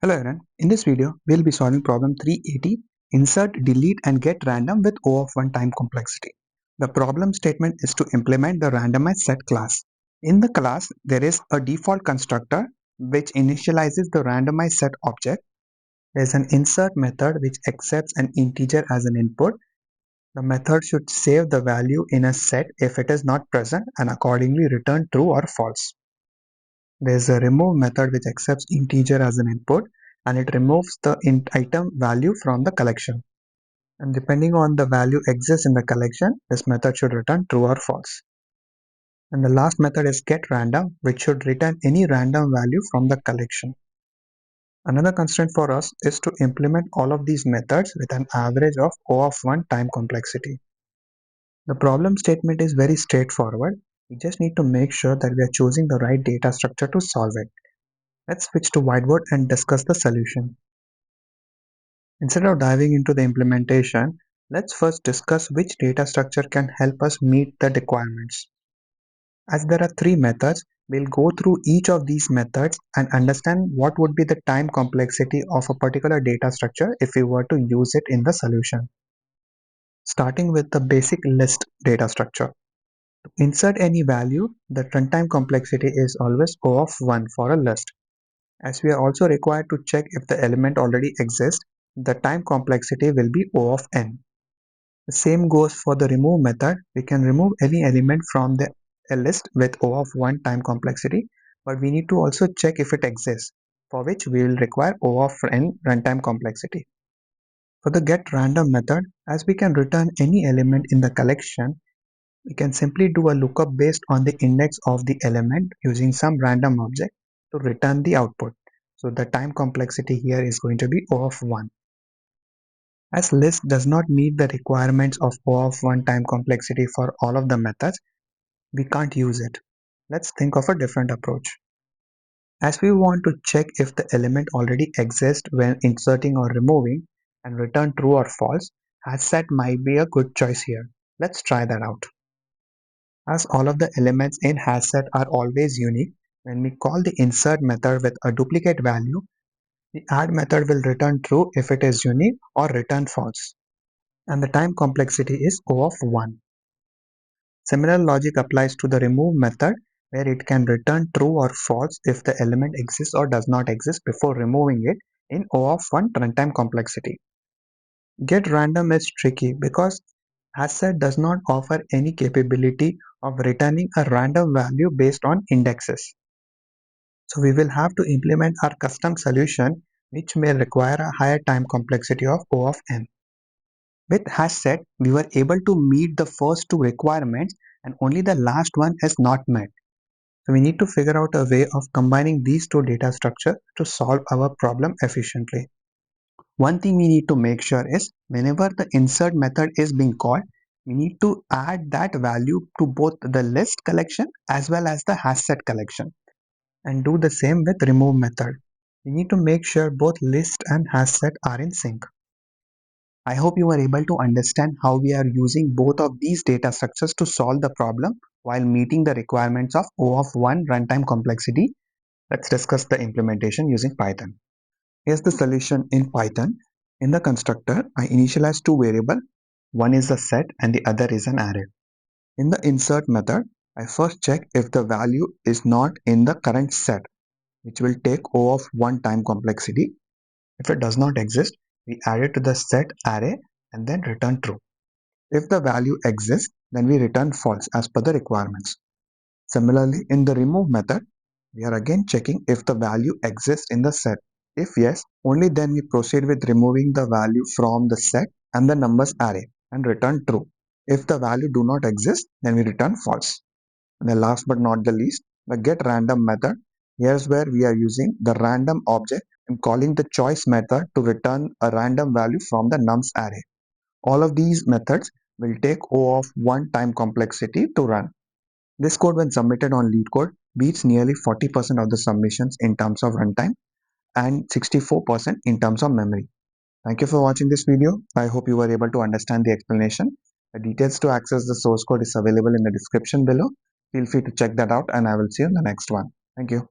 Hello everyone, in this video we'll be solving problem 380, insert, delete and get random with O of 1 time complexity. The problem statement is to implement the randomized set class. In the class there is a default constructor which initializes the randomized set object. There is an insert method which accepts an integer as an input. The method should save the value in a set if it is not present and accordingly return true or false. There is a remove method which accepts integer as an input and it removes the item value from the collection. And depending on the value exists in the collection, this method should return true or false. And the last method is GetRandom, which should return any random value from the collection. Another constraint for us is to implement all of these methods with an average of O of 1 time complexity. The problem statement is very straightforward. We just need to make sure that we are choosing the right data structure to solve it. Let's switch to whiteboard and discuss the solution. Instead of diving into the implementation, let's first discuss which data structure can help us meet the requirements. As there are three methods, we'll go through each of these methods and understand what would be the time complexity of a particular data structure if we were to use it in the solution. Starting with the basic list data structure. To insert any value, the runtime complexity is always O of 1 for a list. As we are also required to check if the element already exists, the time complexity will be O of n. The same goes for the remove method. We can remove any element from a list with O of 1 time complexity, but we need to also check if it exists, for which we will require O of n runtime complexity. For the GetRandom method, as we can return any element in the collection, we can simply do a lookup based on the index of the element using some random object to return the output. So the time complexity here is going to be O of 1. As list does not meet the requirements of O of 1 time complexity for all of the methods, we can't use it. Let's think of a different approach. As we want to check if the element already exists when inserting or removing and return true or false, hasset might be a good choice here. Let's try that out. As all of the elements in hasset are always unique, when we call the insert method with a duplicate value, the add method will return true if it is unique or return false. And the time complexity is O of 1. Similar logic applies to the remove method where it can return true or false if the element exists or does not exist before removing it in O of 1 runtime complexity. GetRandom is tricky because hasset does not offer any capability of returning a random value based on indexes. So we will have to implement our custom solution which may require a higher time complexity of O of n. With hasset, we were able to meet the first two requirements and only the last one is not met. So we need to figure out a way of combining these two data structures to solve our problem efficiently. One thing we need to make sure is whenever the insert method is being called, we need to add that value to both the list collection as well as the hasset collection. And do the same with remove method. We need to make sure both list and hasset are in sync. I hope you are able to understand how we are using both of these data structures to solve the problem while meeting the requirements of O of 1 runtime complexity. Let's discuss the implementation using Python. Here's the solution in Python. In the constructor, I initialize two variables. One is a set and the other is an array. In the insert method, I first check if the value is not in the current set, which will take O of 1 time complexity. If it does not exist, we add it to the set array and then return true. If the value exists, then we return false as per the requirements. Similarly, in the remove method, we are again checking if the value exists in the set. If yes, only then we proceed with removing the value from the set and the numbers array and return true. If the value do not exist, then we return false. And the last but not the least, the getRandom method. Here's where we are using the random object and calling the choice method to return a random value from the nums array. All of these methods will take O of 1 time complexity to run. This code when submitted on LeetCode beats nearly 40% of the submissions in terms of runtime and 64% in terms of memory. Thank you for watching this video. I hope you were able to understand the explanation. The details to access the source code is available in the description below. Feel free to check that out and I will see you in the next one. Thank you.